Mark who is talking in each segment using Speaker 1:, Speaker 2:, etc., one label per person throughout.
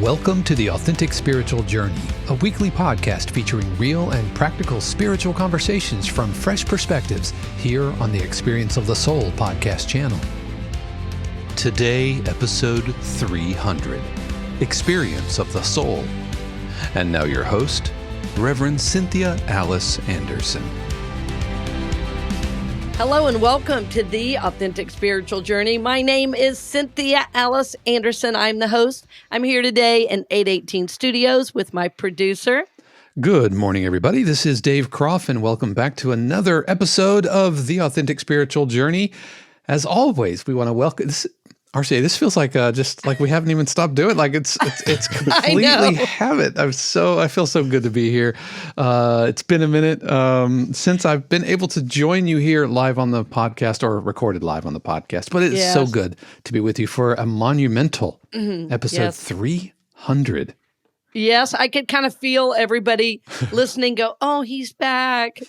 Speaker 1: Welcome to the Authentic Spiritual Journey, a weekly podcast featuring real and practical spiritual conversations from fresh perspectives here on the Experience of the Soul podcast channel. Today, episode 300, Experience of the Soul. And now your host, Reverend Cynthia Alice Anderson.
Speaker 2: Hello and welcome to the Authentic Spiritual Journey. My name is Cynthia Alice Anderson. I'm the host. I'm here today in 818 Studios with my producer.
Speaker 1: Good morning, everybody. This is Dave Croft, and welcome back to another episode of the Authentic Spiritual Journey. As always, we want to welcome this. RCA, this feels like just like we haven't even stopped doing it. Like it's completely habit. I feel so good to be here. It's been a minute since I've been able to join you here live on the podcast or recorded live on the podcast. But it's so good to be with you for a monumental episode 300.
Speaker 2: Yes, I could kind of feel everybody listening go, "Oh, he's back."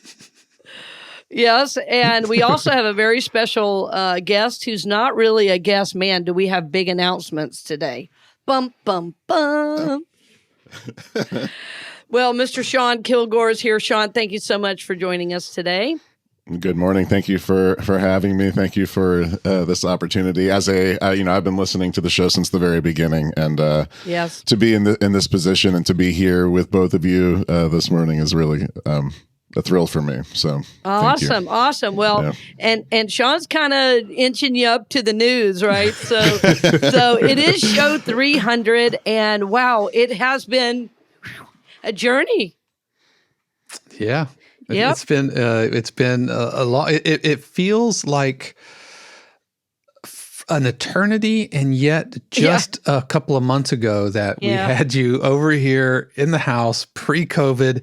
Speaker 2: Yes, and we also have a very special guest who's not really a guest. Man, do we have big announcements today. Bum, bum, bum. Well, Mr. Sean Kilgore is here. Sean, thank you so much for joining us today.
Speaker 3: Good morning. Thank you for having me. Thank you for this opportunity. As I've been listening to the show since the very beginning, and to be in this position and to be here with both of you this morning is really a thrill for me. So
Speaker 2: awesome. Well, and Sean's kind of inching you up to the news, right? So it is show 300, and wow, it has been a journey.
Speaker 1: Yeah. Yep. It's been a lot. It feels like an eternity, and yet just a couple of months ago that we had you over here in the house pre-COVID.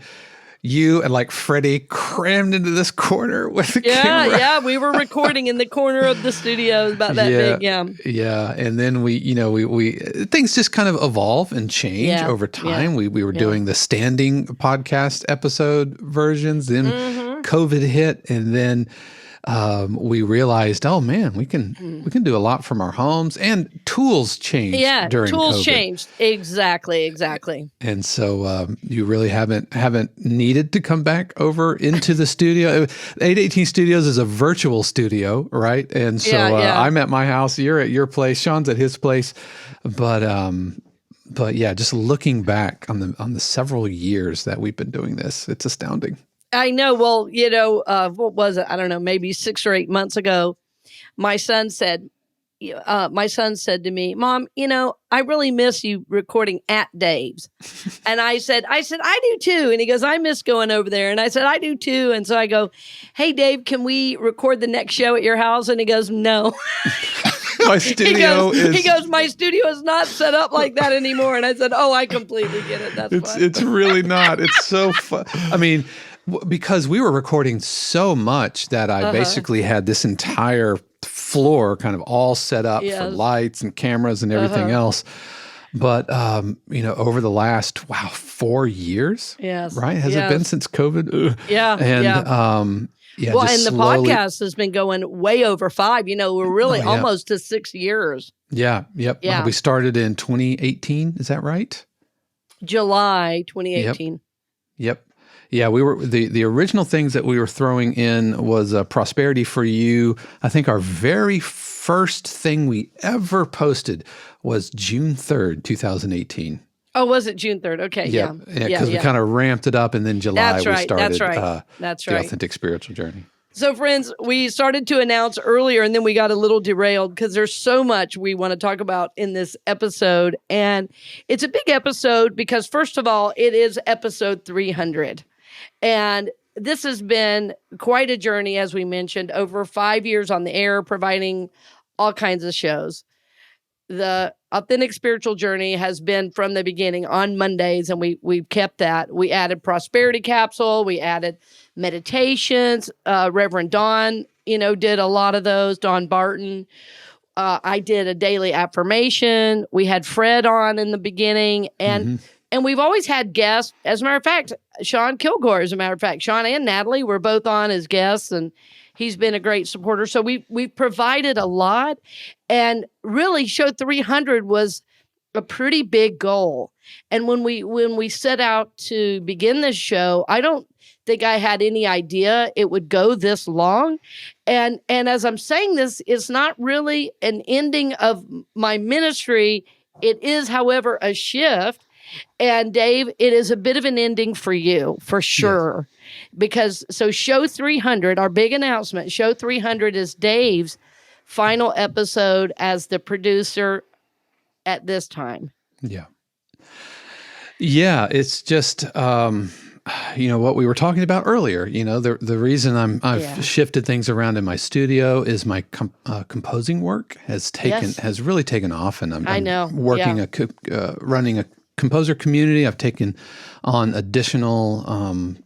Speaker 1: You and like Freddie crammed into this corner with the camera.
Speaker 2: Yeah, we were recording in the corner of the studio, about that big.
Speaker 1: Yeah, and then we things just kind of evolve and change over time. We were doing the standing podcast episode versions, then COVID hit, and then we realized, oh man, we can do a lot from our homes, and tools changed during
Speaker 2: tools
Speaker 1: COVID.
Speaker 2: Changed. Exactly.
Speaker 1: And so you really haven't needed to come back over into the studio. 818 Studios is a virtual studio, right? And so I'm at my house, you're at your place, Sean's at his place, but yeah, just looking back on the several years that we've been doing this, it's astounding.
Speaker 2: I know. Well, what was it? I don't know, maybe 6 or 8 months ago, my son said to me, "Mom, I really miss you recording at Dave's." And I said, I do too. And he goes, "I miss going over there." And I said, "I do too." And so I go, "Hey, Dave, can we record the next show at your house?" And he goes, "No."
Speaker 1: My studio
Speaker 2: he goes, "My studio is not set up like that anymore." And I said, "Oh, I completely get it. That's fine."
Speaker 1: It's really not. It's so fun. I mean, because we were recording so much that I basically had this entire floor kind of all set up for lights and cameras and everything else. But, over the last, 4 years, right? Has it been since COVID?
Speaker 2: Yeah.
Speaker 1: And,
Speaker 2: well, and the podcast has been going way over 5. We're really almost to 6 years.
Speaker 1: Yeah. Yep. We started in 2018. Is that right?
Speaker 2: July 2018.
Speaker 1: Yep. Yeah, we were the original things that we were throwing in was Prosperity for You. I think our very first thing we ever posted was June 3rd, 2018.
Speaker 2: Oh, was it June 3rd? Okay, yeah.
Speaker 1: Because we kind of ramped it up, and then July we started
Speaker 2: That's
Speaker 1: the Authentic Spiritual Journey.
Speaker 2: So, friends, we started to announce earlier, and then we got a little derailed because there's so much we want to talk about in this episode. And it's a big episode because, first of all, it is episode 300. And this has been quite a journey, as we mentioned, over 5 years on the air, providing all kinds of shows. The Authentic Spiritual Journey has been from the beginning on Mondays, and we've kept that. We added Prosperity Capsule. We added meditations. Reverend Dawn, did a lot of those. Dawn Barton. I did a daily affirmation. We had Fred on in the beginning, and we've always had guests. As a matter of fact, Sean Kilgore, Sean and Natalie were both on as guests, and he's been a great supporter. So we've provided a lot, and really show 300 was a pretty big goal. And when we set out to begin this show, I don't think I had any idea it would go this long. And as I'm saying this, it's not really an ending of my ministry. It is, however, a shift. And Dave, it is a bit of an ending for you, for sure. Yes. Because so show 300, our big announcement, show 300 is Dave's final episode as the producer at this time.
Speaker 1: Yeah. Yeah, it's just what we were talking about earlier. The reason I've shifted things around in my studio is my composing work has really taken off, and I'm working running a composer community. I've taken on additional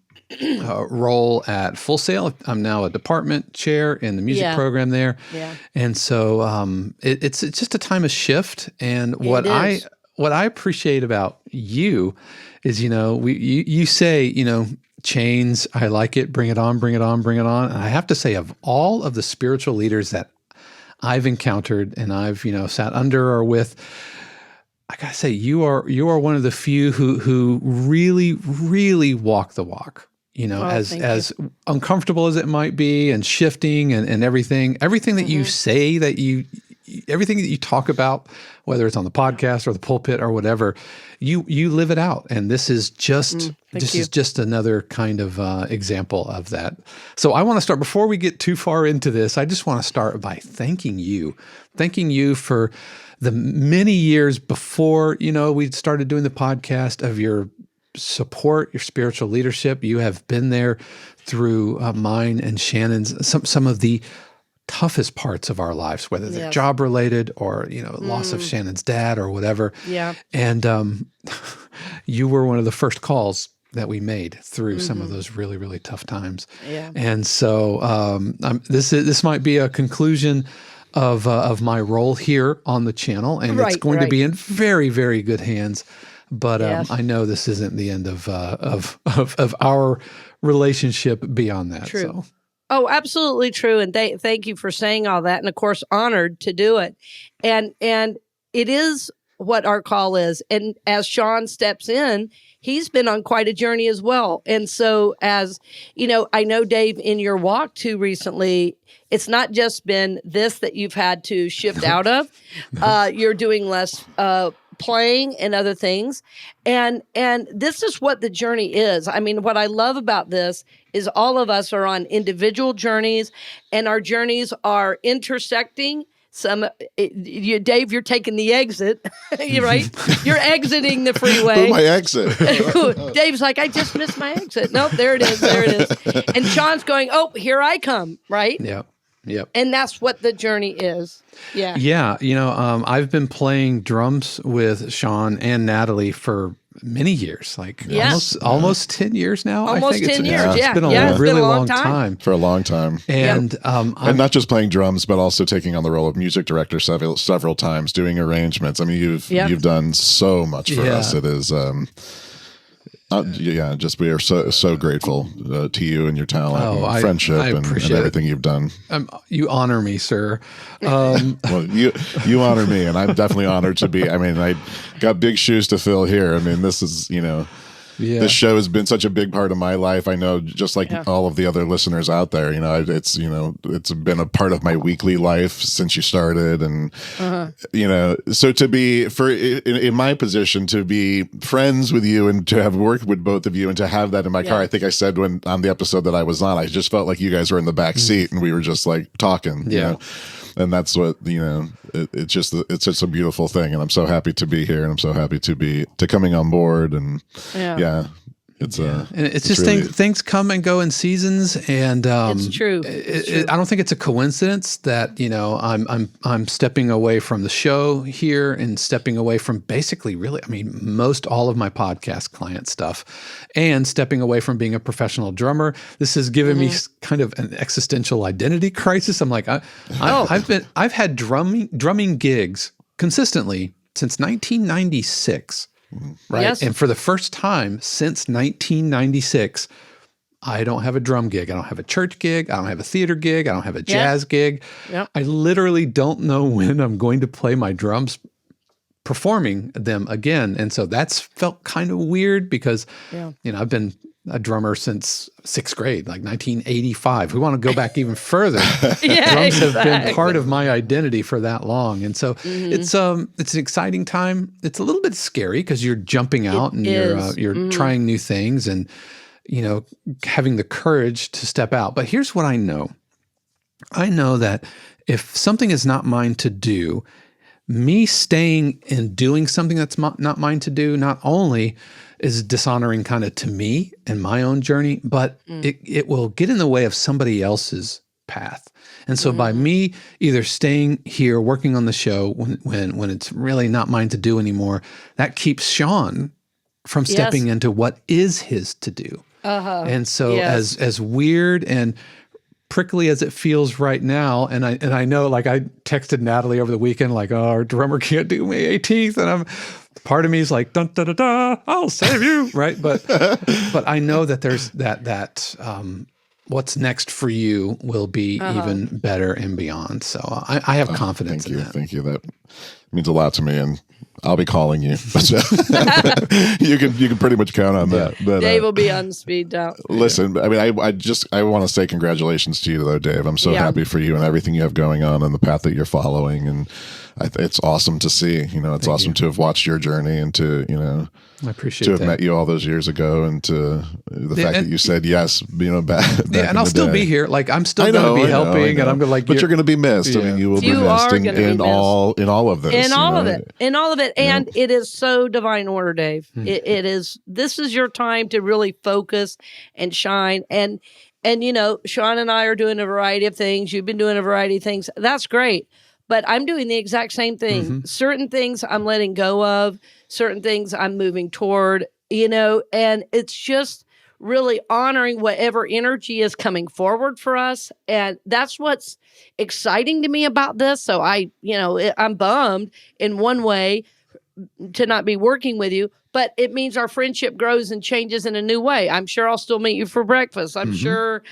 Speaker 1: role at Full Sail. I'm now a department chair in the music program there, and so it's just a time of shift. And what I appreciate about you is, you say, chains, I like it, bring it on, bring it on, bring it on. And I have to say, of all of the spiritual leaders that I've encountered and I've, sat under or with, I gotta say, you are one of the few who really, really walk the walk, as uncomfortable as it might be, and shifting and everything that you say, everything that you talk about, whether it's on the podcast or the pulpit or whatever, you live it out. And this is just another kind of example of that. So I want to start, before we get too far into this, I just want to start by thanking you for the many years before, we started doing the podcast, of your support, your spiritual leadership. You have been there through mine and Shannon's, some of the toughest parts of our lives, whether they're job related or, loss of Shannon's dad or whatever. Yeah. And you were one of the first calls that we made through some of those really, really tough times. Yeah. And so this might be a conclusion of my role here on the channel, and it's going to be in very, very good hands. But I know this isn't the end of our relationship beyond that.
Speaker 2: True.
Speaker 1: So.
Speaker 2: Oh, absolutely true. And thank you for saying all that. And of course, honored to do it. And it is what our call is. And as Sean steps in, he's been on quite a journey as well. And so as, I know, Dave, in your walk too recently, it's not just been this that you've had to shift out of. You're doing less playing and other things. And this is what the journey is. I mean, what I love about this is all of us are on individual journeys, and our journeys are intersecting. Dave, you're taking the exit. You're right. You're exiting the freeway.
Speaker 3: My exit.
Speaker 2: Dave's like, I just missed my exit. Nope, there it is. There it is. And Sean's going, oh, here I come. Right.
Speaker 1: Yeah. Yep.
Speaker 2: And that's what the journey is. Yeah. Yeah.
Speaker 1: I've been playing drums with Sean and Natalie for many years, almost 10 years now.
Speaker 2: Almost
Speaker 1: I think
Speaker 2: 10 years.
Speaker 1: It's been a really long time.
Speaker 3: For a long time.
Speaker 1: And
Speaker 3: and not just playing drums, but also taking on the role of music director several times, doing arrangements. I mean, you've done so much for us. It is just we are so grateful to you and your talent, and friendship, and everything you've done.
Speaker 1: You honor me, sir.
Speaker 3: Well, you honor me, and I'm definitely honored to be. I mean, I got big shoes to fill here. I mean, this is this show has been such a big part of my life. I know, just like all of the other listeners out there, it's been a part of my weekly life since you started. And, so to be in my position, to be friends with you and to have worked with both of you and to have that in my car, I think I said on the episode that I was on, I just felt like you guys were in the back seat and we were just like talking, you know? And that's what, it's just a beautiful thing. And I'm so happy to be here, and I'm so happy to coming on board. And
Speaker 1: it's just really, things come and go in seasons, and
Speaker 2: it's true.
Speaker 1: I don't think it's a coincidence that I'm stepping away from the show here and stepping away from basically most all of my podcast client stuff, and stepping away from being a professional drummer. This has given me kind of an existential identity crisis. I'm like, I've had drumming gigs consistently since 1996. Right. Yes. And for the first time since 1996, I don't have a drum gig. I don't have a church gig. I don't have a theater gig. I don't have a jazz gig. Yep. I literally don't know when I'm going to play my drums performing them again. And so that's felt kind of weird because, I've been a drummer since 6th grade, like 1985. We want to go back even further. Drums have been part of my identity for that long. And so it's an exciting time. It's a little bit scary because you're jumping out and you're trying new things and, having the courage to step out. But here's what I know. I know that if something is not mine to do, me staying and doing something that's not mine to do, not only is dishonoring kind of to me and my own journey, but it will get in the way of somebody else's path. And so by me either staying here working on the show when it's really not mine to do anymore, that keeps Sean from stepping into what is his to do. And so as weird and prickly as it feels right now, and I know, like, I texted Natalie over the weekend, like, oh, our drummer can't do May 18th, and part of me is like, dun, da, da, da, I'll save you, right? But I know that there's that what's next for you will be even better and beyond. So I have confidence in that.
Speaker 3: Thank you. That means a lot to me, and I'll be calling you. You can pretty much count on that. But,
Speaker 2: Dave will be on speed dial.
Speaker 3: Listen, I mean, I want to say congratulations to you, though, Dave. I'm so happy for you and everything you have going on and the path that you're following, and it's awesome to see. It's awesome to have watched your journey and to
Speaker 1: I appreciate
Speaker 3: to have met you all those years ago, and to the fact that you said yes, back
Speaker 1: and I'll still be here. Like, I'm still going to be helping, and I'm going to, like,
Speaker 3: but you're going to be missed. I mean, you will be missed in all of this,
Speaker 2: in all of it, and it is so divine order, Dave. It is. This is your time to really focus and shine, and Sean and I are doing a variety of things. You've been doing a variety of things. That's great. But I'm doing the exact same thing. Certain things I'm letting go of, certain things I'm moving toward, and it's just really honoring whatever energy is coming forward for us. And that's what's exciting to me about this. So I'm bummed in one way to not be working with you, but it means our friendship grows and changes in a new way. I'm sure I'll still meet you for breakfast. I'm sure,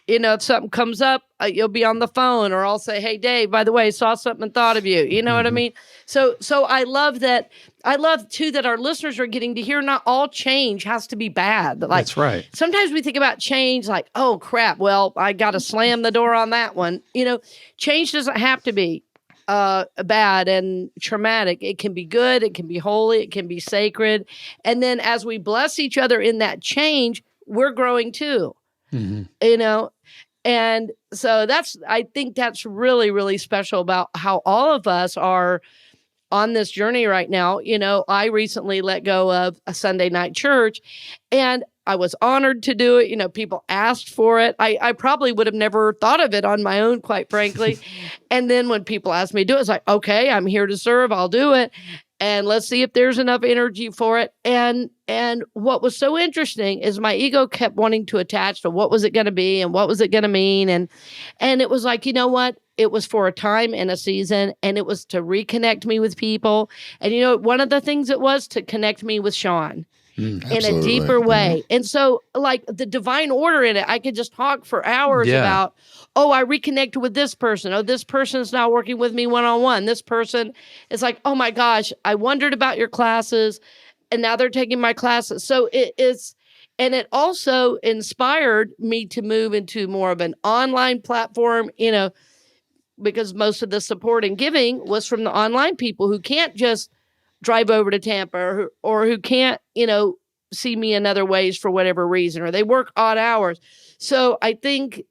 Speaker 2: if something comes up, you'll be on the phone, or I'll say, hey, Dave, by the way, saw something and thought of you. You know what I mean? So I love that. I love, too, that our listeners are getting to hear not all change has to be bad. Like,
Speaker 1: that's right.
Speaker 2: Sometimes we think about change like, oh, crap, well, I got to slam the door on that one. Change doesn't have to be bad and traumatic. It can be good. It can be holy. It can be sacred. And then as we bless each other in that change, we're growing too. And so I think that's really, really special about how all of us are on this journey right now. I recently let go of a Sunday night church, and I was honored to do it. People asked for it. I probably would have never thought of it on my own, quite frankly. And then when people asked me to do it, it's like, okay, I'm here to serve. I'll do it. And let's see if there's enough energy for it. And what was so interesting is my ego kept wanting to attach to what was it going to be and what was it going to mean. And it was like, you know what? It was for a time and a season, and it was to reconnect me with people. And one of the things it was to connect me with Sean. In a deeper way. And so, like, the divine order in it, I could just talk for hours about, I reconnected with this person. Oh, this person's now working with me one-on-one. This person is like, oh my gosh, I wondered about your classes, and now they're taking my classes. So and it also inspired me to move into more of an online platform, because most of the support and giving was from the online people who can't just drive over to Tampa or who can't, see me in other ways for whatever reason, or they work odd hours. So I think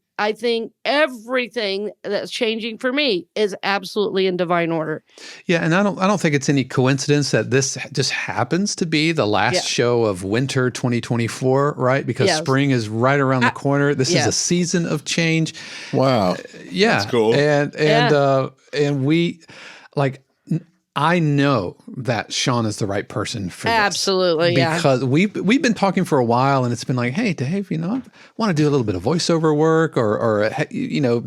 Speaker 2: everything that's changing for me is absolutely in divine order.
Speaker 1: Yeah, and I don't think it's any coincidence that this just happens to be the last show of winter 2024, right? Because spring is right around the corner. This is a season of change.
Speaker 3: Wow.
Speaker 1: That's
Speaker 3: cool.
Speaker 1: And we, like, I know that Sean is the right person for this.
Speaker 2: Absolutely,
Speaker 1: because we've been talking for a while, and it's been like, hey, Dave, I want to do a little bit of voiceover work or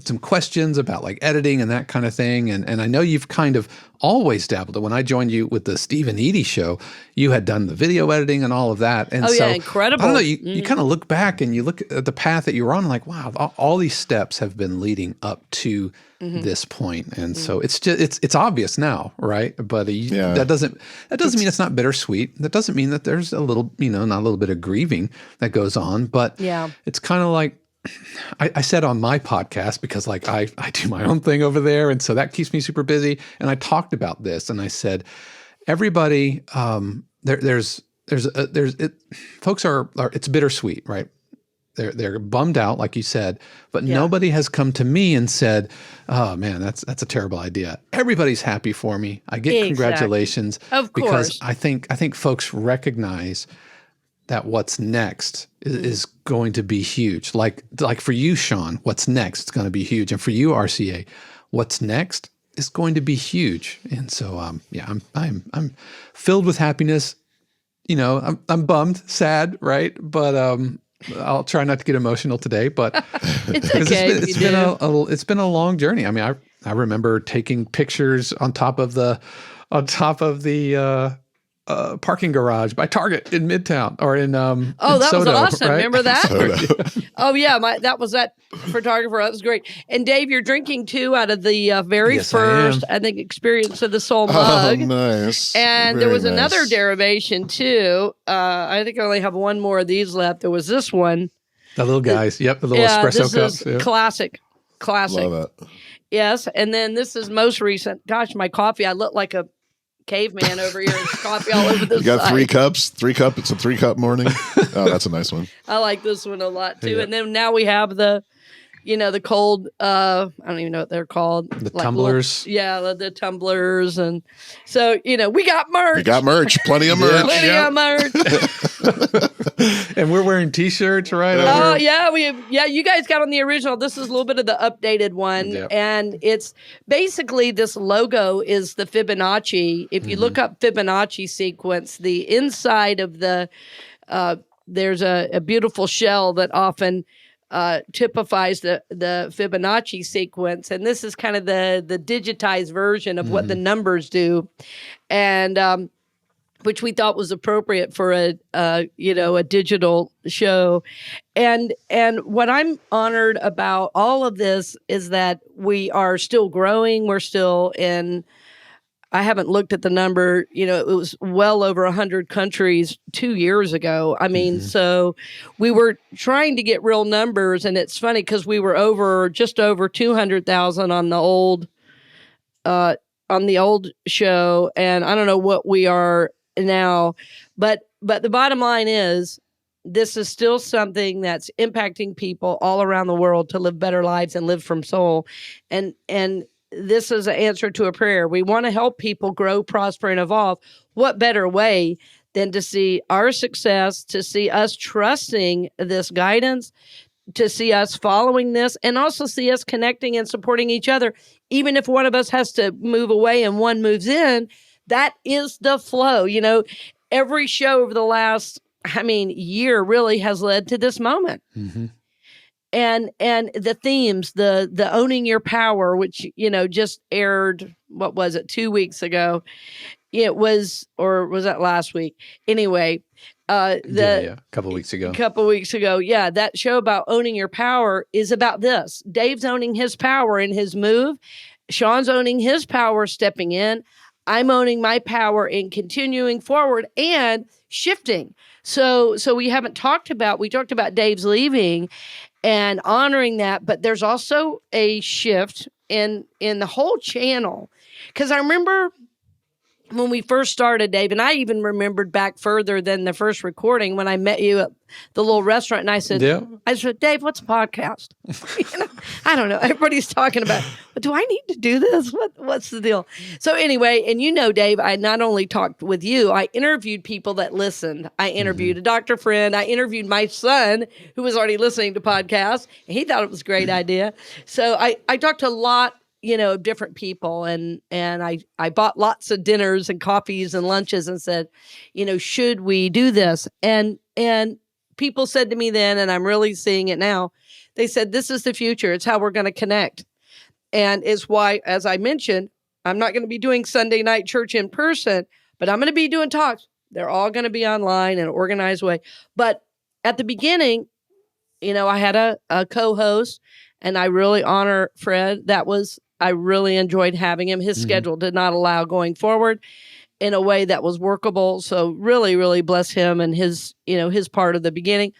Speaker 1: some questions about, like, editing and that kind of thing. And I know you've kind of always dabbled. When I joined you with the Steve and Edie show, you had done the video editing and all of that. And
Speaker 2: incredible.
Speaker 1: I don't know, you kind of look back and you look at the path that you were on, like, wow, all these steps have been leading up to this point. And so it's just, it's obvious now, right? But that doesn't mean it's not bittersweet. That doesn't mean that there's a little, not a little bit of grieving that goes on, but it's kind of like, I said on my podcast, because like I do my own thing over there. And so that keeps me super busy. And I talked about this and I said, everybody, folks are, it's bittersweet, right? They're bummed out, like you said, but nobody has come to me and said, "Oh man, that's a terrible idea." Everybody's happy for me. I get congratulations,
Speaker 2: of course,
Speaker 1: because I think folks recognize that what's next is going to be huge. Like for you, Sean, what's next is going to be huge, and for you, RCA, what's next is going to be huge. And so, I'm filled with happiness. I'm bummed, sad, right? But I'll try not to get emotional today, but
Speaker 2: it's okay.
Speaker 1: It's been a long journey. I mean, I remember taking pictures on top of the parking garage by Target in Midtown or in
Speaker 2: that
Speaker 1: in
Speaker 2: was
Speaker 1: Soto,
Speaker 2: awesome.
Speaker 1: Right?
Speaker 2: Remember that? Oh yeah, that was that photographer. That was great. And Dave, you're drinking too out of the very first, I think, Experience of the Soul mug.
Speaker 3: Oh, nice.
Speaker 2: And there was another derivation too. I think I only have one more of these left. There was this one.
Speaker 1: The little guys. Yep, the little espresso cups.
Speaker 2: This is classic.
Speaker 3: Love it.
Speaker 2: Yes, and then this is most recent. Gosh, my coffee. I look like a caveman over here. It's coffee all over this.
Speaker 3: You got 3 cups. 3 cup. It's a 3-cup morning. Oh, that's a nice one.
Speaker 2: I like this one a lot too. Yeah. And then now we have the cold. I don't even know what they're called.
Speaker 1: The tumblers.
Speaker 2: The tumblers, and so we got merch.
Speaker 3: We got merch. Plenty of merch.
Speaker 2: Of merch.
Speaker 1: And we're wearing T-shirts, right?
Speaker 2: Oh yeah, you guys got on the original. This is a little bit of the updated one, and it's basically this logo is the Fibonacci. If you look up Fibonacci sequence, the inside of the there's a beautiful shell that often typifies the Fibonacci sequence, and this is kind of the digitized version of what the numbers do, and which we thought was appropriate for a digital show. And what I'm honored about all of this is that we are still growing. We're still in, I haven't looked at the number, it was well over 100 countries 2 years ago. I mean, so we were trying to get real numbers, and it's funny because we were just over 200,000 on the old show, and I don't know what we are now, but the bottom line is this is still something that's impacting people all around the world to live better lives and live from soul, and this is an answer to a prayer. We want to help people grow, prosper, and evolve. What better way than to see our success, to see us trusting this guidance, to see us following this, and also see us connecting and supporting each other. Even if one of us has to move away and one moves in, that is the flow. Every show over the last, year really has led to this moment. And the themes, the owning your power, which, just aired, what was it, 2 weeks ago? It was, or was that last week? Anyway, a
Speaker 1: couple weeks ago.
Speaker 2: Yeah, that show about owning your power is about this. Dave's owning his power in his move. Sean's owning his power stepping in. I'm owning my power in continuing forward and shifting. So we talked about Dave's leaving and honoring that, but there's also a shift in the whole channel. Because I remember when we first started, Dave, and I even remembered back further than the first recording when I met you at the little restaurant, and I said, Dave, what's a podcast? I don't know. Everybody's talking about, do I need to do this? What's the deal? So anyway, and Dave, I not only talked with you, I interviewed people that listened. I interviewed a doctor friend. I interviewed my son, who was already listening to podcasts, and he thought it was a great idea. So I talked to a lot different people, and I bought lots of dinners and coffees and lunches and said, should we do this? And people said to me then, and I'm really seeing it now, they said, this is the future. It's how we're going to connect. And it's why, as I mentioned, I'm not going to be doing Sunday night church in person, but I'm going to be doing talks. They're all going to be online in an organized way. But at the beginning, I had a co-host, and I really honor Fred. That was I really enjoyed having him. His schedule did not allow going forward in a way that was workable. So really, really bless him and his part of the beginning.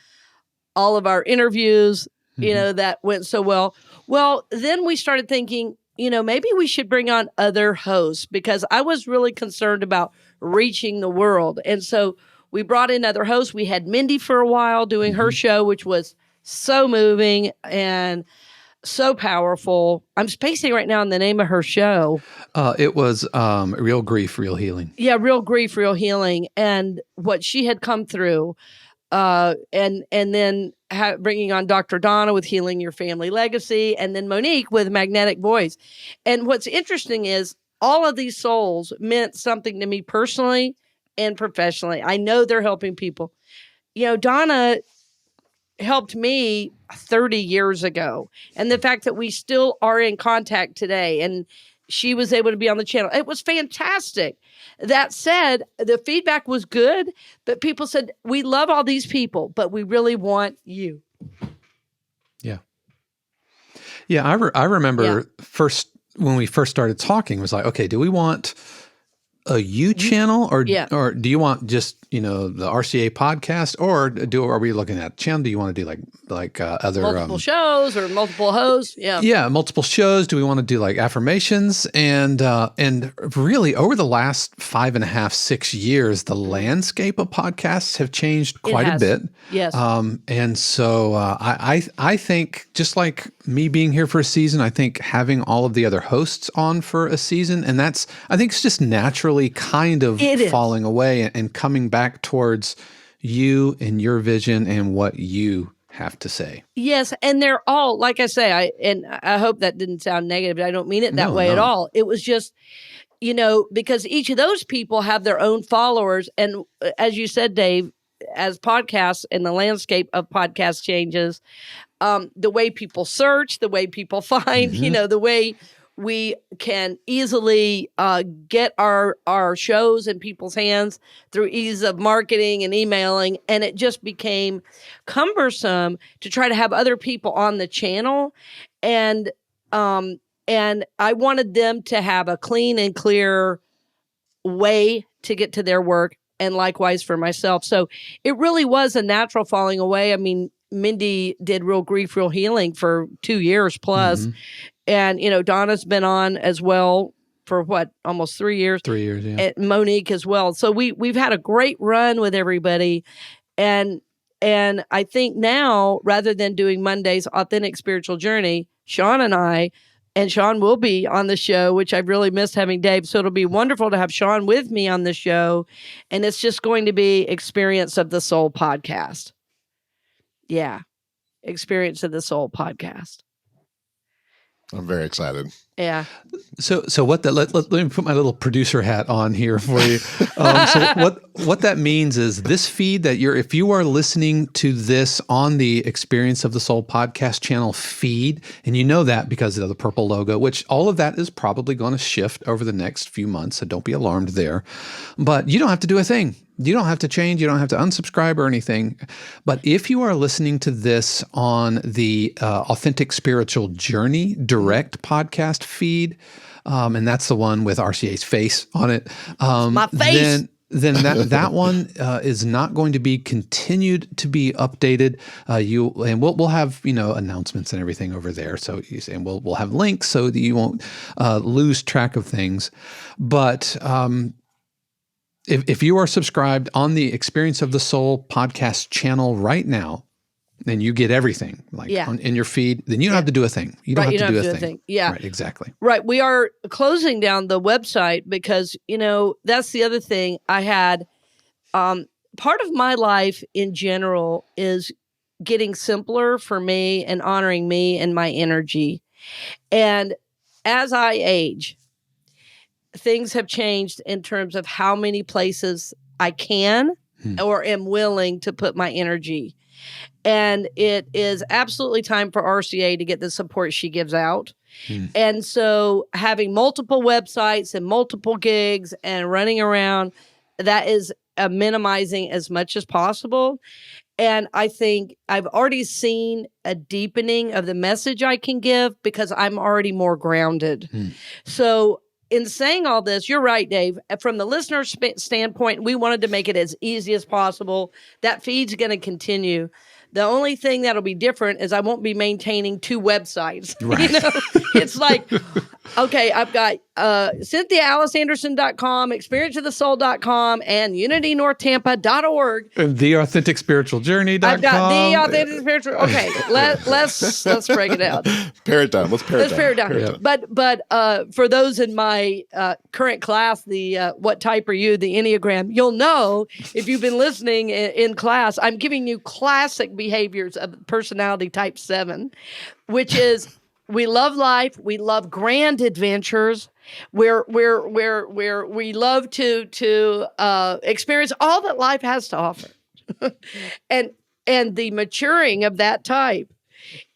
Speaker 2: All of our interviews, that went so well. Well, then we started thinking, maybe we should bring on other hosts, because I was really concerned about reaching the world. And so we brought in other hosts. We had Mindy for a while doing her show, which was so moving and so powerful. I'm spacing right now on the name of her show.
Speaker 1: It was Real Grief, Real Healing.
Speaker 2: Yeah, Real Grief, Real Healing, and what she had come through. And then bringing on Dr. Donna with Healing Your Family Legacy, and then Monique with Magnetic Voice. And what's interesting is all of these souls meant something to me personally and professionally. I know they're helping people. Donna helped me 30 years ago. And the fact that we still are in contact today, and she was able to be on the channel, it was fantastic. That said, the feedback was good, but people said, we love all these people, but we really want you.
Speaker 1: Yeah. Yeah. I remember when we first started talking, it was like, okay, do we want a you channel or do you want just, the RCA podcast, or are we looking at channel? Do you want to do like other
Speaker 2: multiple shows or multiple hosts? Yeah.
Speaker 1: Yeah. Multiple shows. Do we want to do like affirmations? And really over the last 5.5, 6 years, the landscape of podcasts have changed quite a bit.
Speaker 2: Yes.
Speaker 1: And so I think, just like me being here for a season, I think having all of the other hosts on for a season, and I think it's just naturally kind of falling away and coming back towards you and your vision and what you have to say.
Speaker 2: Yes, and they're all, like I say, I hope that didn't sound negative. I don't mean it that way at all. It was just, because each of those people have their own followers. And as you said, Dave, as podcasts and the landscape of podcast changes, the way people search, the way people find, the way we can easily get our shows in people's hands through ease of marketing and emailing. And it just became cumbersome to try to have other people on the channel. And I wanted them to have a clean and clear way to get to their work, and likewise for myself. So it really was a natural falling away. I mean, Mindy did Real Grief, Real Healing for 2 years plus. And, Donna's been on as well for almost 3 years?
Speaker 1: 3 years, yeah.
Speaker 2: And Monique as well. So we've had a great run with everybody. And I think now, rather than doing Monday's Authentic Spiritual Journey, Sean will be on the show, which I've really missed having Dave. So it'll be wonderful to have Sean with me on the show. And it's just going to be Experience of the Soul podcast. Yeah. Experience of the Soul podcast.
Speaker 3: I'm very excited.
Speaker 2: Yeah.
Speaker 1: So let me put my little producer hat on here for you. So what that means is this feed that if you are listening to this on the Experience of the Soul podcast channel feed, and you know that because of the purple logo, which all of that is probably going to shift over the next few months. So don't be alarmed there, but you don't have to do a thing. You don't have to change. You don't have to unsubscribe or anything. But if you are listening to this on the Authentic Spiritual Journey direct podcast feed, and that's the one with RCA's face on it.
Speaker 2: My face.
Speaker 1: Then that one is not going to be continued to be updated. We'll have announcements and everything over there. So we'll have links so that you won't lose track of things. But If you are subscribed on the Experience of the Soul podcast channel right now, then you get everything in your feed. Then you don't have to do a thing. You don't have to do a thing.
Speaker 2: Yeah.
Speaker 1: Right, exactly.
Speaker 2: Right. We are closing down the website because, that's the other thing I had. Part of my life in general is getting simpler for me and honoring me and my energy. And as I age, things have changed in terms of how many places I can or am willing to put my energy. And it is absolutely time for RCA to get the support she gives out. And so having multiple websites and multiple gigs and running around, that is minimizing as much as possible. And I think I've already seen a deepening of the message I can give because I'm already more grounded. So in saying all this, you're right, Dave. From the listener standpoint, we wanted to make it as easy as possible. That feed's going to continue. The only thing that'll be different is I won't be maintaining 2 websites.
Speaker 1: Right.
Speaker 2: It's like, okay, I've got CynthiaAliceAnderson.com, experienceofthesoul.com, and unitynorthtampa.org.
Speaker 1: And theauthenticspiritualjourney.com.
Speaker 2: I've got the authentic spiritual. Okay, let's break it out.
Speaker 3: Pare it down. Let's pare it down.
Speaker 2: But for those in my current class, the what type are you? The Enneagram. You'll know if you've been listening in class. I'm giving you classic behaviors of personality type 7, which is we love life, we love grand adventures, we love to experience all that life has to offer, and the maturing of that type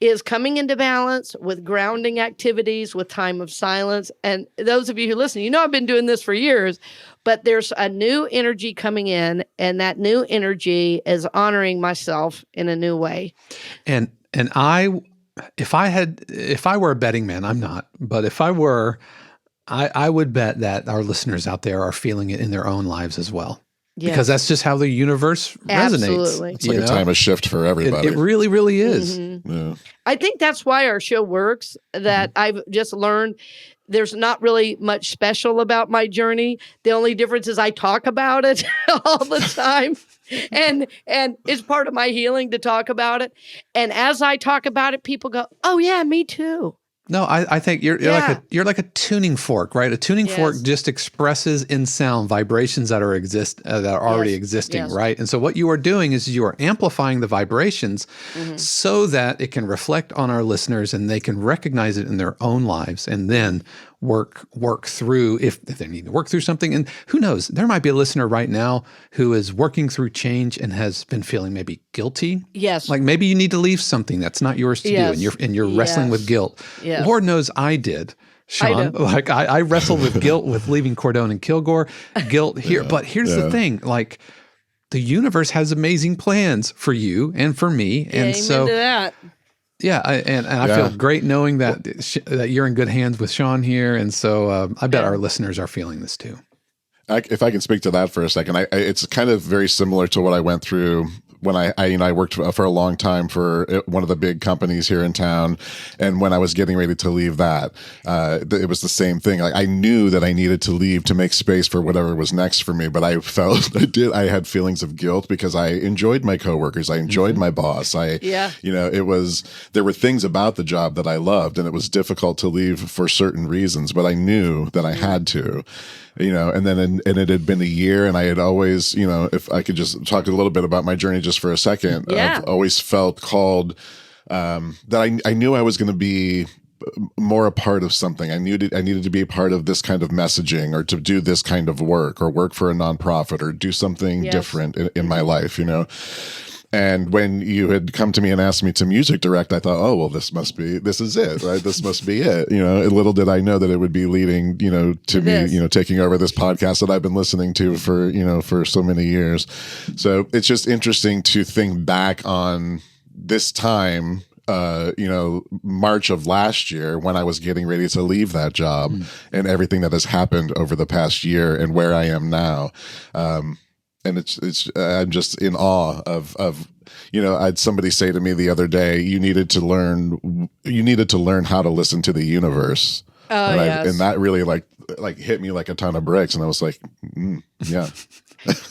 Speaker 2: is coming into balance with grounding activities, with time of silence. And those of you who listen, you know I've been doing this for years, but there's a new energy coming in, and that new energy is honoring myself in a new way.
Speaker 1: And if I were a betting man, I'm not, but if I were, I would bet that our listeners out there are feeling it in their own lives as well. Yes. Because that's just how the universe resonates.
Speaker 3: It's like a time of shift for everybody.
Speaker 1: It really, really is.
Speaker 2: Mm-hmm. Yeah. I think that's why our show works, that I've just learned there's not really much special about my journey. The only difference is I talk about it all the time. And it's part of my healing to talk about it. And as I talk about it, people go, "Oh yeah, me too."
Speaker 1: No, I think you're like a tuning fork, right? A tuning fork just expresses in sound vibrations that are already existing, right? And so what you are doing is you are amplifying the vibrations so that it can reflect on our listeners and they can recognize it in their own lives, and then work through if they need to work through something. And who knows, there might be a listener right now who is working through change and has been feeling maybe guilty.
Speaker 2: Yes.
Speaker 1: Like maybe you need to leave something that's not yours to do, and you're wrestling with guilt. Yes. Lord knows I did, Sean. Like I wrestled with guilt with leaving Cordone and Kilgore. Guilt here. But here's the thing, like the universe has amazing plans for you and for me. And
Speaker 2: amen
Speaker 1: so
Speaker 2: to that.
Speaker 1: Yeah, I feel great knowing that you're in good hands with Sean here, and so I bet our listeners are feeling this too.
Speaker 3: If I can speak to that for a second, it's kind of very similar to what I went through when I worked for a long time for one of the big companies here in town, and when I was getting ready to leave that, it was the same thing. Like I knew that I needed to leave to make space for whatever was next for me, but I felt I had feelings of guilt because I enjoyed my coworkers, I enjoyed my boss, there were things about the job that I loved, and it was difficult to leave for certain reasons, but I knew that I had to. And then it had been a year, and I had always, if I could just talk a little bit about my journey just for a second, I've always felt called that I knew I was going to be more a part of something. I needed to be a part of this kind of messaging, or to do this kind of work, or work for a nonprofit, or do something different in my life, And when you had come to me and asked me to music direct, I thought, oh, well, this is it, right? This must be it. Little did I know that it would be leading, to me, taking over this podcast that I've been listening to for so many years. So it's just interesting to think back on this time, March of last year, when I was getting ready to leave that job, and everything that has happened over the past year and where I am now. And it's I'm just in awe of I had somebody say to me the other day, you needed to learn how to listen to the universe. Oh, and that really like hit me like a ton of bricks, and I was like, yeah.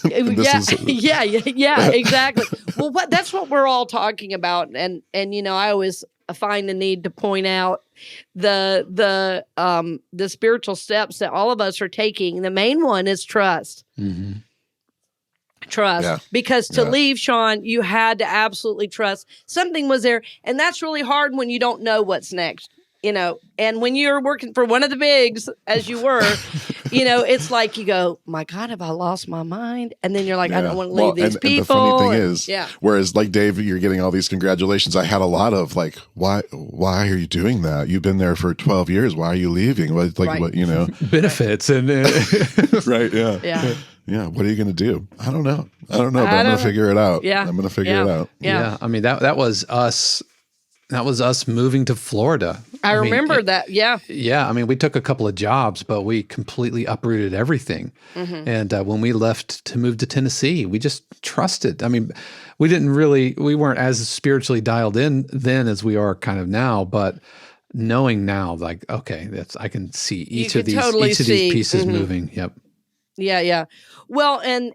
Speaker 2: Exactly. Well, that's what we're all talking about, and I always find the need to point out the spiritual steps that all of us are taking. The main one is trust. Mm-hmm. Trust, because to leave, Sean, you had to absolutely trust something was there, and that's really hard when you don't know what's next. And when you're working for one of the bigs, as you were, it's like you go, my God, have I lost my mind? And then you're like, I don't want to leave these people.
Speaker 3: And the funny thing is, whereas like Dave, you're getting all these congratulations. I had a lot of like, why are you doing that? You've been there for 12 years. Why are you leaving? What,
Speaker 1: benefits and
Speaker 3: right. Yeah. Yeah. What are you going to do? I don't know. But I'm going to figure it out.
Speaker 2: Yeah.
Speaker 3: I'm going to figure it out.
Speaker 1: Yeah. I mean, that was us. That was us moving to Florida.
Speaker 2: I remember that. Yeah.
Speaker 1: Yeah. I mean, we took a couple of jobs, but we completely uprooted everything. Mm-hmm. And when we left to move to Tennessee, we just trusted. I mean, we weren't as spiritually dialed in then as we are kind of now, but knowing now, like, okay, I can see each of these pieces moving. Yep.
Speaker 2: Yeah. Well, and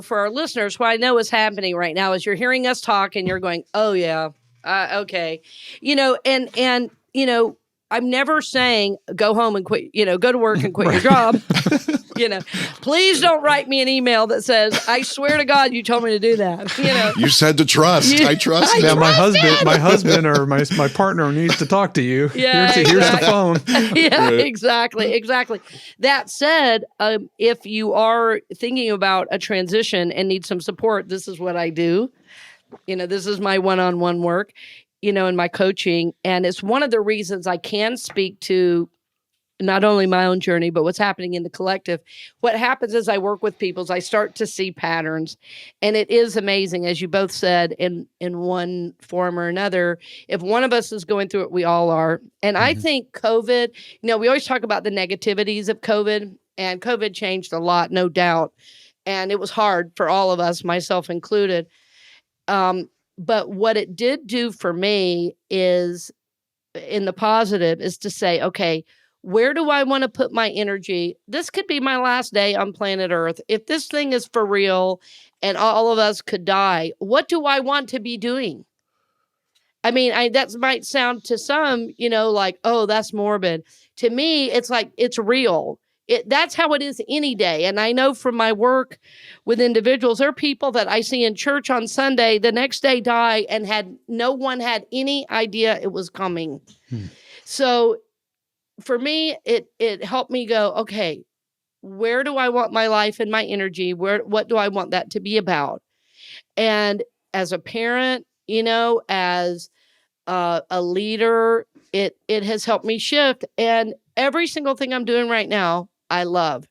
Speaker 2: for our listeners, what I know is happening right now is you're hearing us talk and you're going, oh yeah. Okay. And I'm never saying go home and quit, go to work and quit your job. Please don't write me an email that says, I swear to God, you told me to do that.
Speaker 3: You said to trust. I trust.
Speaker 1: Yeah, my husband or my partner needs to talk to you.
Speaker 2: Yeah,
Speaker 1: here's the phone.
Speaker 2: Yeah, right. Exactly. That said, if you are thinking about a transition and need some support, this is what I do. This is my one-on-one work, and my coaching. And it's one of the reasons I can speak to not only my own journey, but what's happening in the collective. What happens as I work with people is I start to see patterns. And it is amazing, as you both said, in one form or another. If one of us is going through it, we all are. And I think COVID, we always talk about the negativities of COVID. And COVID changed a lot, no doubt. And it was hard for all of us, myself included. But what it did do for me is, in the positive, is to say, okay, where do I want to put my energy? This could be my last day on planet Earth. If this thing is for real and all of us could die, what do I want to be doing? I mean, that might sound to some, like, oh, that's morbid. To me, it's like, it's real. That's how it is any day. And I know from my work with individuals, there are people that I see in church on Sunday, the next day die, and no one had any idea it was coming. So for me, it helped me go, okay, where do I want my life and my energy? What do I want that to be about? And as a parent, as a leader, it has helped me shift. And every single thing I'm doing right now, I love.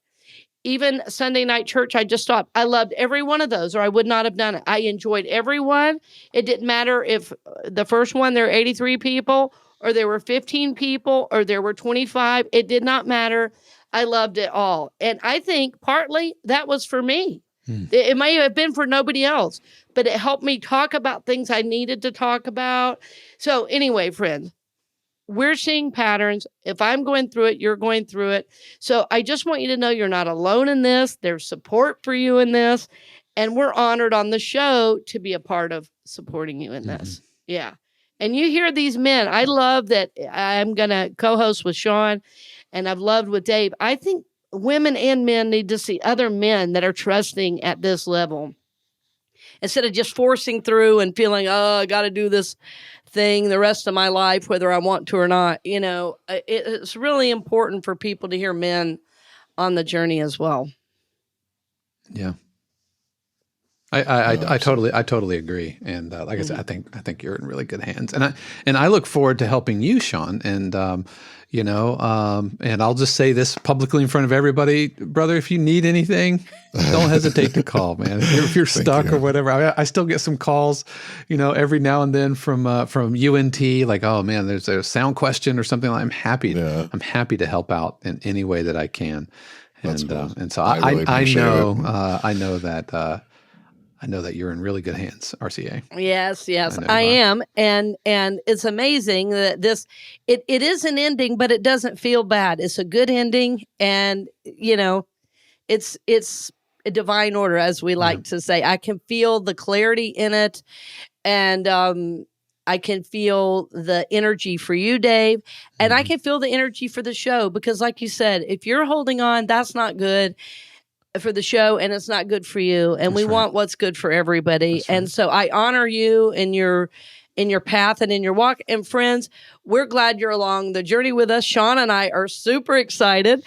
Speaker 2: Even Sunday night church, I just stopped. I loved every one of those, or I would not have done it. I enjoyed every one. It didn't matter if the first one, there were 83 people, or there were 15 people, or there were 25. It did not matter. I loved it all. And I think partly that was for me. It may have been for nobody else, but it helped me talk about things I needed to talk about. So anyway, friends, we're seeing patterns. If I'm going through it, you're going through it. So I just want you to know you're not alone in this. There's support for you in this. And we're honored on the show to be a part of supporting you in this. Yeah. And you hear these men. I love that I'm going to co-host with Sean, and I've loved with Dave. I think women and men need to see other men that are trusting at this level, instead of just forcing through and feeling, oh, I got to do this thing the rest of my life, whether I want to or not. It's really important for people to hear men on the journey as well.
Speaker 1: Yeah. I totally agree. And like I said, I think you're in really good hands. And I look forward to helping you, Sean. And and I'll just say this publicly in front of everybody, brother, if you need anything, don't hesitate to call, man. If you're stuck or whatever. I still get some calls, every now and then from UNT, like, oh man, there's a sound question or something. I'm happy to help out in any way that I can. And cool. And so I know that you're in really good hands, RCA.
Speaker 2: Yes, I am. And it's amazing that it is an ending, but it doesn't feel bad. It's a good ending. And, it's a divine order, as we like to say. I can feel the clarity in it. And I can feel the energy for you, Dave. And I can feel the energy for the show, because like you said, if you're holding on, that's not good for the show, and it's not good for you. And we want what's good for everybody. And so I honor you in your path and in your walk. And friends, we're glad you're along the journey with us. Sean and I are super excited.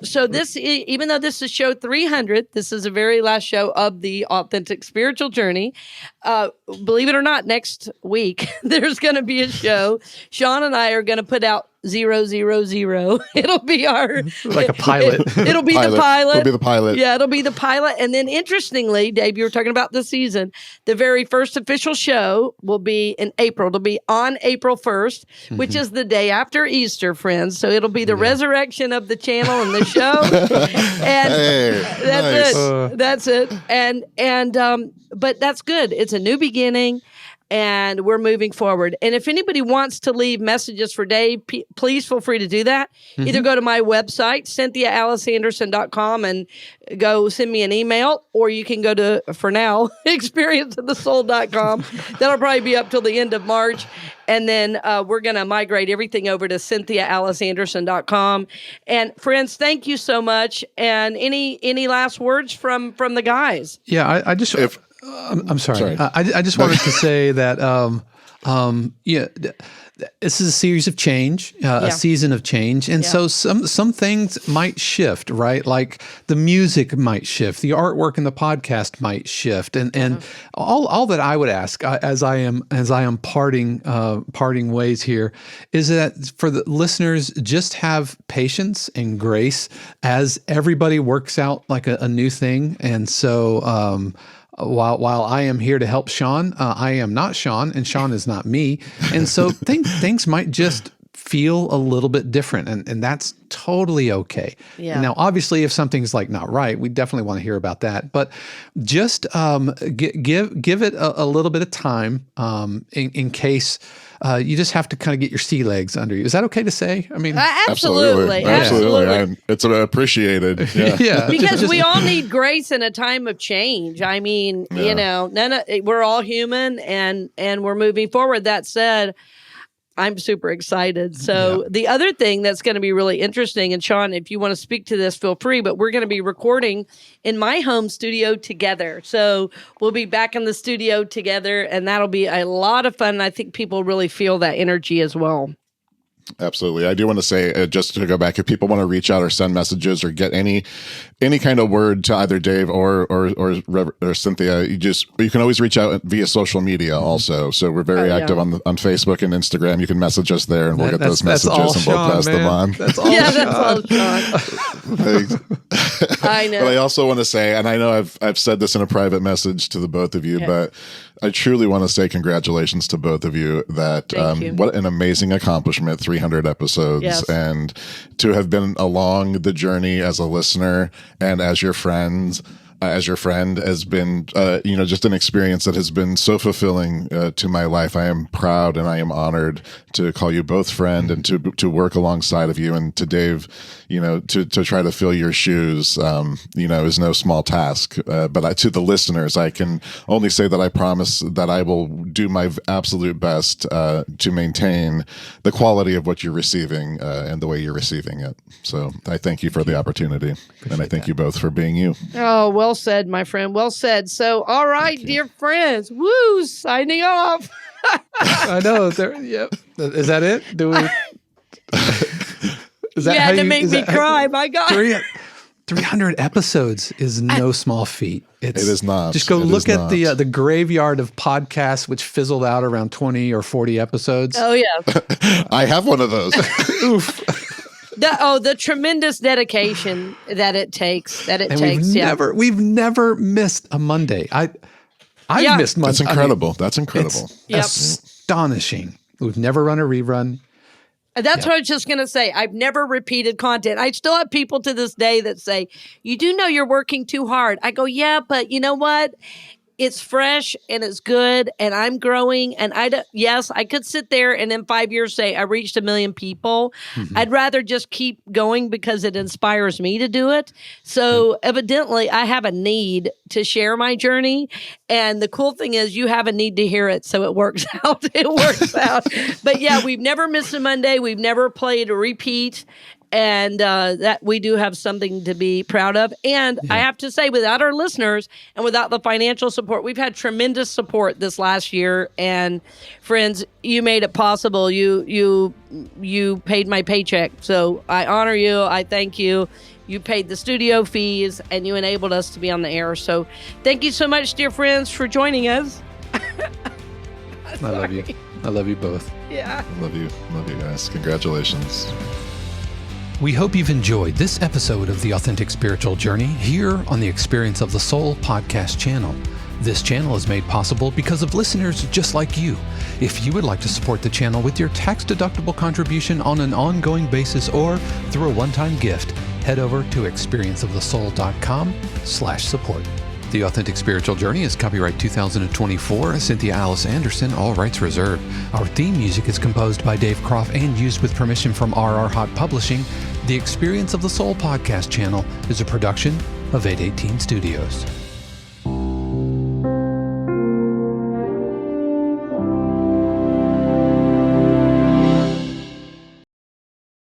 Speaker 2: So this, even though this is show 300, this is the very last show of the Authentic Spiritual Journey. Believe it or not, next week, there's going to be a show. Sean and I are going to put out 000. It'll be our
Speaker 1: like a pilot.
Speaker 2: It'll be the pilot.
Speaker 3: It'll be the pilot.
Speaker 2: Yeah, it'll be the pilot. And then interestingly, Dave, you were talking about the season. The very first official show will be in April. It'll be on April 1st, which is the day after Easter, friends. So it'll be the resurrection of the channel and the show. And that's it. That's it. And but that's good. It's a new beginning. And we're moving forward. And if anybody wants to leave messages for Dave, please feel free to do that. Either go to my website, CynthiaAliceAnderson.com, and go send me an email, or you can go to, for now, experienceofthesoul.com. That'll probably be up till the end of March. And then we're going to migrate everything over to CynthiaAliceAnderson.com. And friends, thank you so much. And any last words from the guys?
Speaker 1: Yeah, I just... I'm sorry. I just wanted to say that, this is a series of change, a season of change. And so some things might shift, right? Like the music might shift, the artwork in the podcast might shift. And all that I would ask as I am parting ways here is that for the listeners, just have patience and grace as everybody works out like a new thing. And so, while I am here to help Sean, I am not Sean, and Sean is not me. And so things might just feel a little bit different, and that's totally okay. Yeah. Now, obviously, if something's like not right, we definitely want to hear about that. But just give it a little bit of time in case you just have to kind of get your sea legs under you. Is that okay to say? I mean,
Speaker 2: absolutely.
Speaker 3: It's appreciated. Yeah.
Speaker 2: Because we all need grace in a time of change. I mean, we're all human, and we're moving forward. That said, I'm super excited. So the other thing that's going to be really interesting, and Sean, if you want to speak to this, feel free, but we're going to be recording in my home studio together. So we'll be back in the studio together, and that'll be a lot of fun. And I think people really feel that energy as well.
Speaker 3: Absolutely. I do want to say, just to go back, if people want to reach out or send messages or get any kind of word to either Dave or Cynthia, you can always reach out via social media also. So we're very active on Facebook and Instagram. You can message us there, and we'll get those messages and we'll pass them on.
Speaker 1: That's all
Speaker 2: that's all Sean.
Speaker 3: Thanks.
Speaker 2: I know.
Speaker 3: But I also want to say, and I know I've said this in a private message to the both of you, but I truly want to say congratulations to both of you. That what an amazing accomplishment, 300 episodes, and to have been along the journey as a listener and as your friends. As your friend has been, just an experience that has been so fulfilling to my life. I am proud and I am honored to call you both friend and to work alongside of you, and to Dave, to try to fill your shoes, is no small task. But to the listeners, I can only say that I promise that I will do my absolute best to maintain the quality of what you're receiving and the way you're receiving it. So I thank you for the opportunity, and I thank you both for being you.
Speaker 2: Oh, well said, my friend. Well said. So, all right, dear friends. Woo! Signing off.
Speaker 1: I know. Yep. Is that it? Do we?
Speaker 2: Is that you had to make me cry. My God.
Speaker 1: 300 episodes is no small feat.
Speaker 3: It is not.
Speaker 1: Just go look at the graveyard of podcasts, which fizzled out around 20 or 40 episodes.
Speaker 2: Oh, yeah.
Speaker 3: I have one of those.
Speaker 1: Oof.
Speaker 2: The tremendous dedication that it takes.
Speaker 1: We've never missed a Monday. I've missed Monday.
Speaker 3: That's incredible. That's incredible.
Speaker 1: It's astonishing. We've never run a rerun.
Speaker 2: That's what I was just going to say. I've never repeated content. I still have people to this day that say, you do know you're working too hard. I go, yeah, but you know what? It's fresh and it's good and I'm growing. And I could sit there and in 5 years say I reached 1 million people. Mm-hmm. I'd rather just keep going because it inspires me to do it. So evidently I have a need to share my journey. And the cool thing is you have a need to hear it. So it works out. It works out. But yeah, we've never missed a Monday. We've never played a repeat. And that we do have something to be proud of. And I have to say, without our listeners and without the financial support, we've had tremendous support this last year. And friends, you made it possible. You paid my paycheck. So I honor you. I thank you. You paid the studio fees and you enabled us to be on the air. So thank you so much, dear friends, for joining us.
Speaker 1: I love you. I love you both.
Speaker 2: Yeah.
Speaker 3: I love you. Love you guys. Congratulations.
Speaker 1: We hope you've enjoyed this episode of The Authentic Spiritual Journey here on the Experience of the Soul podcast channel. This channel is made possible because of listeners just like you. If you would like to support the channel with your tax-deductible contribution on an ongoing basis or through a one-time gift, head over to experienceofthesoul.com/support. The Authentic Spiritual Journey is copyright 2024, Cynthia Alice Anderson, all rights reserved. Our theme music is composed by Dave Croft and used with permission from RR Hot Publishing. The Experience of the Soul podcast channel is a production of 818 Studios.